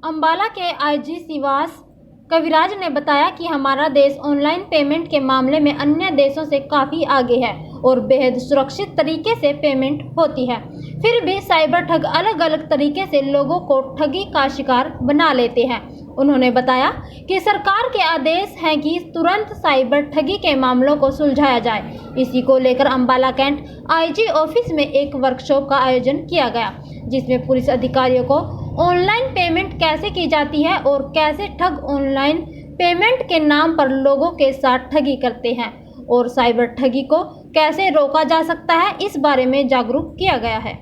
अंबाला के आईजी सिवास कविराज ने बताया कि हमारा देश ऑनलाइन पेमेंट के मामले में अन्य देशों से काफ़ी आगे है और बेहद सुरक्षित तरीके से पेमेंट होती है। फिर भी साइबर ठग अलग अलग तरीके से लोगों को ठगी का शिकार बना लेते हैं। उन्होंने बताया कि सरकार के आदेश हैं कि तुरंत साइबर ठगी के मामलों को सुलझाया जाए। इसी को लेकर अंबाला कैंट आईजी ऑफिस में एक वर्कशॉप का आयोजन किया गया, जिसमें पुलिस अधिकारियों को ऑनलाइन पेमेंट कैसे की जाती है और कैसे ठग ऑनलाइन पेमेंट के नाम पर लोगों के साथ ठगी करते हैं और साइबर ठगी को कैसे रोका जा सकता है, इस बारे में जागरूक किया गया है।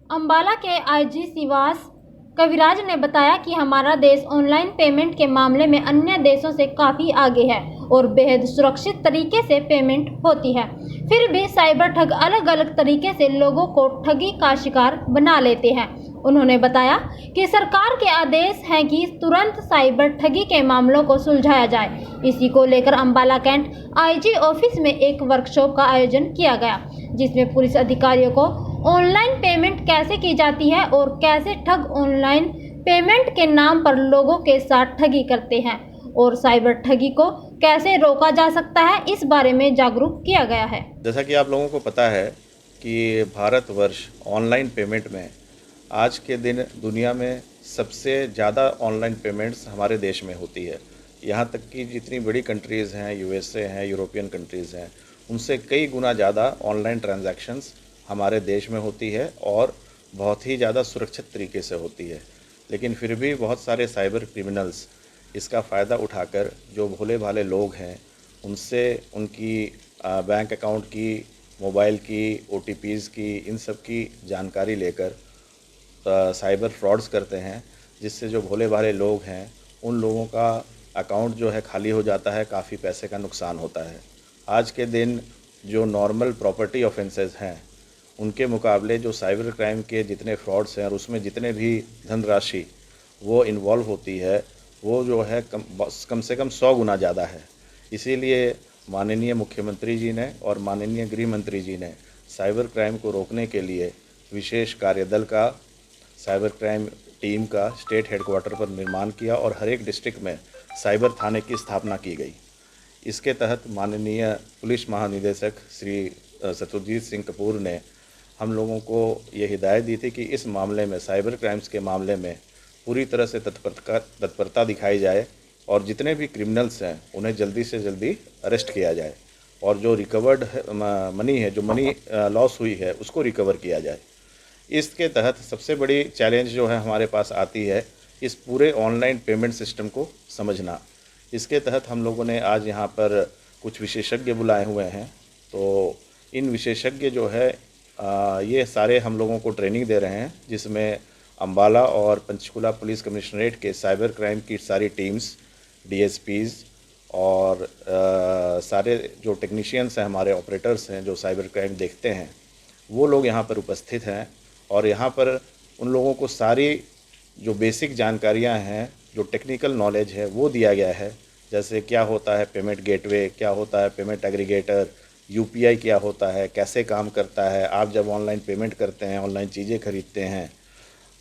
अंबाला के आईजी सिवास कविराज ने बताया कि हमारा देश ऑनलाइन पेमेंट के मामले में अन्य देशों से काफ़ी आगे है और बेहद सुरक्षित तरीके से पेमेंट होती है। फिर भी साइबर ठग अलग अलग तरीके से लोगों को ठगी का शिकार बना लेते हैं। उन्होंने बताया कि सरकार के आदेश हैं कि तुरंत साइबर ठगी के मामलों को सुलझाया जाए। इसी को लेकर अंबाला कैंट आईजी ऑफिस में एक वर्कशॉप का आयोजन किया गया, जिसमें पुलिस अधिकारियों को ऑनलाइन पेमेंट कैसे की जाती है और कैसे ठग ऑनलाइन पेमेंट के नाम पर लोगों के साथ ठगी करते हैं और साइबर ठगी को कैसे रोका जा सकता है, इस बारे में जागरूक किया गया है। जैसा कि आप लोगों को पता है कि भारतवर्ष ऑनलाइन पेमेंट में आज के दिन दुनिया में सबसे ज़्यादा ऑनलाइन पेमेंट्स हमारे देश में होती है। यहाँ तक कि जितनी बड़ी कंट्रीज़ हैं, यूएसए हैं, यूरोपियन कंट्रीज़ हैं, उनसे कई गुना ज़्यादा ऑनलाइन ट्रांजैक्शंस हमारे देश में होती है और बहुत ही ज़्यादा सुरक्षित तरीके से होती है। लेकिन फिर भी बहुत सारे साइबर क्रिमिनल्स इसका फ़ायदा उठाकर जो भोले भाले लोग हैं उनसे उनकी बैंक अकाउंट की, मोबाइल की, OTPs की, इन सब की जानकारी लेकर साइबर फ्रॉड्स करते हैं, जिससे जो भोले भाले लोग हैं उन लोगों का अकाउंट जो है खाली हो जाता है, काफ़ी पैसे का नुकसान होता है। आज के दिन जो नॉर्मल प्रॉपर्टी ऑफेंसेस हैं उनके मुकाबले जो साइबर क्राइम के जितने फ्रॉड्स हैं और उसमें जितने भी धनराशि वो इन्वॉल्व होती है वो जो है कम से कम 100 गुना ज़्यादा है। इसीलिए माननीय मुख्यमंत्री जी ने और माननीय गृह मंत्री जी ने साइबर क्राइम को रोकने के लिए विशेष कार्यदल का, साइबर क्राइम टीम का स्टेट हेडक्वार्टर पर निर्माण किया और हर एक डिस्ट्रिक्ट में साइबर थाने की स्थापना की गई। इसके तहत माननीय पुलिस महानिदेशक श्री सत्यजीत सिंह कपूर ने हम लोगों को ये हिदायत दी थी कि इस मामले में, साइबर क्राइम्स के मामले में पूरी तरह से तत्परता दिखाई जाए और जितने भी क्रिमिनल्स हैं उन्हें जल्दी से जल्दी अरेस्ट किया जाए और जो रिकवर्ड मनी है, जो मनी लॉस हुई है, उसको रिकवर किया जाए। इसके तहत सबसे बड़ी चैलेंज जो है हमारे पास आती है इस पूरे ऑनलाइन पेमेंट सिस्टम को समझना। इसके तहत हम लोगों ने आज यहाँ पर कुछ विशेषज्ञ बुलाए हुए हैं। तो इन विशेषज्ञ जो है ये सारे हम लोगों को ट्रेनिंग दे रहे हैं, जिसमें अंबाला और पंचकुला पुलिस कमिश्नरेट के साइबर क्राइम की सारी टीम्स, DSPs और सारे जो टेक्नीशियंस हैं, हमारे ऑपरेटर्स हैं जो साइबर क्राइम देखते हैं, वो लोग यहाँ पर उपस्थित हैं और यहाँ पर उन लोगों को सारी जो बेसिक जानकारियाँ हैं, जो टेक्निकल नॉलेज है वो दिया गया है। जैसे क्या होता है पेमेंट गेटवे, क्या होता है पेमेंट एग्रीगेटर, UPI क्या होता है, कैसे काम करता है, आप जब ऑनलाइन पेमेंट करते हैं, ऑनलाइन चीज़ें खरीदते हैं,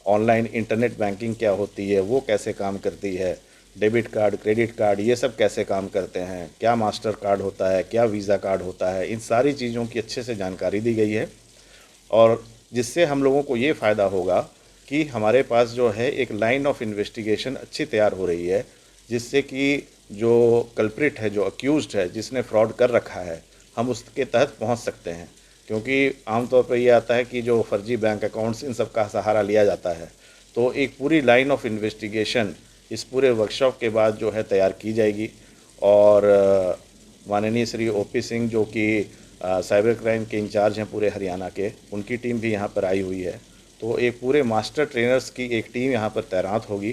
ऑनलाइन इंटरनेट बैंकिंग क्या होती है, वो कैसे काम करती है, डेबिट कार्ड, क्रेडिट कार्ड, ये सब कैसे काम करते हैं, क्या मास्टर कार्ड होता है, क्या वीज़ा कार्ड होता है, इन सारी चीज़ों की अच्छे से जानकारी दी गई है। और जिससे हम लोगों को ये फ़ायदा होगा कि हमारे पास जो है एक लाइन ऑफ इन्वेस्टिगेशन अच्छी तैयार हो रही है, जिससे कि जो कल्प्रिट है, जो अक्यूज्ड है, जिसने फ्रॉड कर रखा है, हम उसके तहत पहुंच सकते हैं। क्योंकि आमतौर पर ये आता है कि जो फर्जी बैंक अकाउंट्स, इन सब का सहारा लिया जाता है। तो एक पूरी लाइन ऑफ इन्वेस्टिगेशन इस पूरे वर्कशॉप के बाद जो है तैयार की जाएगी और माननीय श्री OP सिंह जो कि साइबर क्राइम के इंचार्ज हैं पूरे हरियाणा के, उनकी टीम भी यहाँ पर आई हुई है। तो एक पूरे मास्टर ट्रेनर्स की एक टीम यहाँ पर तैनात होगी,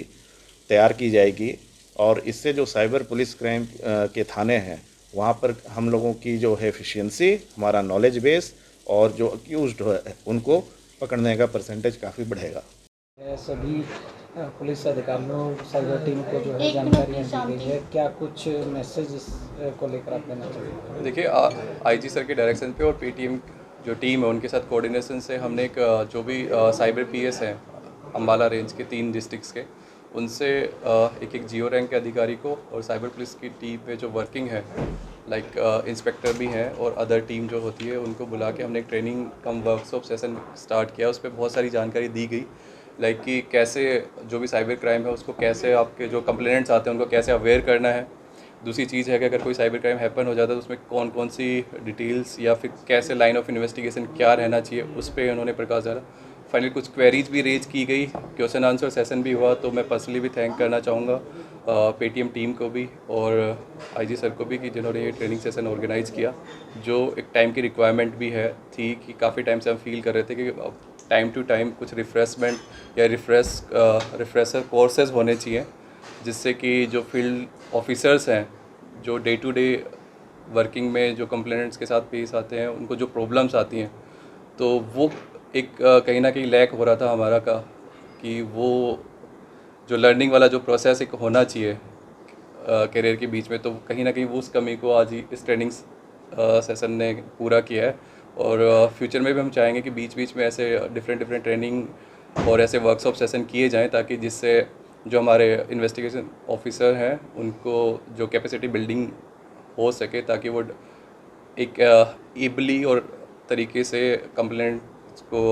तैयार की जाएगी और इससे जो साइबर पुलिस क्राइम के थाने हैं वहाँ पर हम लोगों की जो है एफिशिएंसी, हमारा नॉलेज बेस और जो अक्यूज्ड है उनको पकड़ने का परसेंटेज काफ़ी बढ़ेगा। सभी पुलिस अधिकारियों, साइबर टीम को जो है जानकारियाँ दी गई है, क्या कुछ मैसेज को लेकर आप देना चाहिए? देखिए, IG सर के डायरेक्शन पे और PTM जो टीम है उनके साथ कोऑर्डिनेशन से हमने एक जो भी साइबर PS हैं अम्बाला रेंज के 3 डिस्ट्रिक्ट्स के, उनसे एक जियो रैंक के अधिकारी को और साइबर पुलिस की टीम में जो वर्किंग है, लाइक इंस्पेक्टर भी हैं और अदर टीम जो होती है, उनको बुला के हमने एक ट्रेनिंग कम वर्कशॉप सेशन स्टार्ट किया। उस पर बहुत सारी जानकारी दी गई, लाइक कि कैसे जो भी साइबर क्राइम है उसको कैसे, आपके जो कंप्लेंट्स आते हैं उनको कैसे अवेयर करना है। दूसरी चीज़ है कि अगर कोई साइबर क्राइम हैपन हो जाता है तो उसमें कौन कौन सी डिटेल्स या फिर कैसे लाइन ऑफ इन्वेस्टिगेशन क्या रहना चाहिए, उस पर उन्होंने प्रकाश डाला। फाइनली कुछ क्वेरीज भी रेज की गई, क्वेश्चन आंसर सेशन भी हुआ। तो मैं पर्सनली भी थैंक करना चाहूँगा पेटीएम टीम को भी और आईजी सर को भी कि जिन्होंने ये ट्रेनिंग सेशन ऑर्गेनाइज़ किया, जो एक टाइम की रिक्वायरमेंट भी है थी कि काफ़ी टाइम से हम फील कर रहे थे कि टाइम टू टाइम कुछ रिफ्रेशमेंट या रिफ्रेशर कोर्सेज होने चाहिए, जिससे कि जो फील्ड ऑफिसर्स हैं जो डे टू डे वर्किंग में जो कंप्लेंट्स के साथ पेश आते हैं, उनको जो प्रॉब्लम्स आती हैं, तो वो एक कहीं ना कहीं लैक हो रहा था हमारा का, कि वो जो लर्निंग वाला जो प्रोसेस एक होना चाहिए करियर के बीच में, तो कहीं ना कहीं वो उस कमी को आज ही इस ट्रेनिंग सेशन ने पूरा किया है। और फ्यूचर में भी हम चाहेंगे कि बीच बीच में ऐसे डिफरेंट ट्रेनिंग और ऐसे वर्कशॉप सेशन किए जाएं, ताकि जिससे जो हमारे इन्वेस्टिगेशन ऑफिसर हैं उनको जो कैपेसिटी बिल्डिंग हो सके, ताकि वो एक एबली और तरीके से कंप्लेंट्स को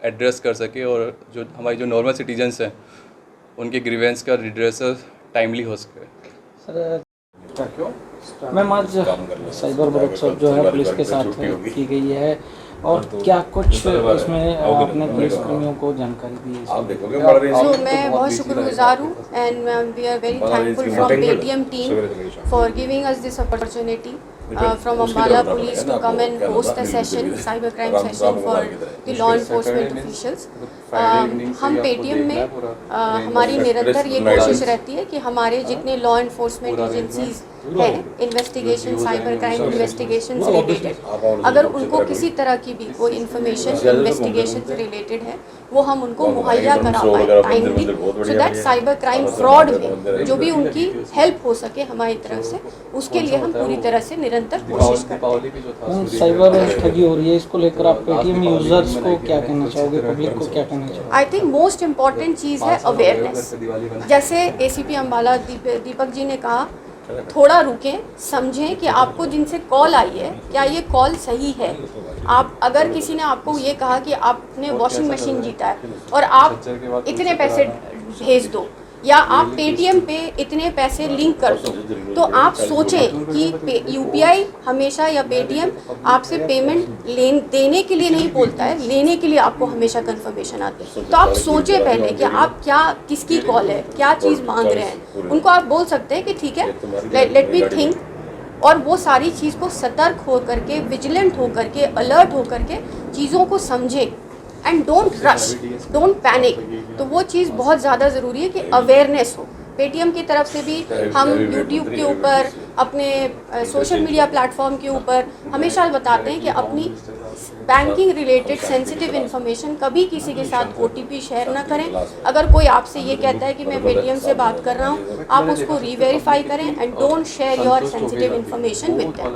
एड्रेस कर सके और जो हमारी जो नॉर्मल सिटीजन्स हैं उनके ग्रीवेंस का रिड्रेसल टाइमली हो सके। सर मैम, आज साइबर वर्कशॉप जो है पुलिस के साथ की गई है, और क्या कुछ इसमें अपने पुलिसकर्मियों को जानकारी दी है? So, मैं बहुत शुक्रगुजार हूँ and we are very thankful from Paytm team for giving us this opportunity from Ambala Police to come and host a session, cyber crime session for the law enforcement officials. हम Paytm में हमारी निरंतर ये कोशिश रहती है कि हमारे जितने लॉ एनफोर्समेंट एजेंसीज हैं, इन्वेस्टिगेशन, साइबर क्राइम इन्वेस्टिगेशन से रिलेटेड, अगर उनको किसी तरह की भी कोई इन्फॉर्मेशन इन्वेस्टिगेशन से रिलेटेड है, वो हम उनको मुहैया करा पाएँ timely, so that cyber crime fraud में जो भी उनकी हेल्प हो सके हमारी तरफ से, उसके लिए हम पूरी तरह से निरंतर कोशिश करते हैं। साइबर ठगी हो रही है, इसको लेकर आप पेटीएम यूजर्स को क्या कहना चाहोगे, पब्लिक को क्या कहना चाहोगे? आई थिंक मोस्ट इम्पॉर्टेंट चीज़ है अवेयरनेस। जैसे एसीपी अम्बाला दीपक जी ने कहा, थोड़ा रुकें, समझें कि आपको जिनसे कॉल आई है क्या ये कॉल सही है। आप अगर किसी ने आपको ये कहा कि आपने वॉशिंग मशीन जीता है और आप इतने पैसे भेज दो या आप पेटीएम पे इतने पैसे लिंक कर दो, तो आप सोचें कि यूपीआई हमेशा या पेटीएम आपसे पेमेंट देने के लिए नहीं बोलता है, लेने के लिए आपको हमेशा कंफर्मेशन आती है। तो आप सोचें पहले कि आप क्या, किसकी कॉल है, क्या चीज़ मांग रहे हैं। उनको आप बोल सकते हैं कि ठीक है, लेट मी थिंक, और वो सारी चीज़ को सतर्क हो करके, विजिलेंट हो करके, अलर्ट हो करके चीज़ों को समझें and don't rush, don't panic. तो वो चीज़ बहुत ज़्यादा ज़रूरी है कि अवेयरनेस हो। पेटीएम की तरफ से भी हम यूट्यूब के ऊपर, अपने सोशल मीडिया प्लेटफॉर्म के ऊपर हमेशा बताते हैं कि अपनी बैंकिंग रिलेटेड सेंसिटिव इन्फॉर्मेशन कभी किसी के साथ ओटीपी शेयर ना करें। अगर कोई आपसे ये कहता है कि मैं पेटीएम से बात कर रहा हूँ, आप उसको रीवेरीफाई करें and don't share your sensitive information with them.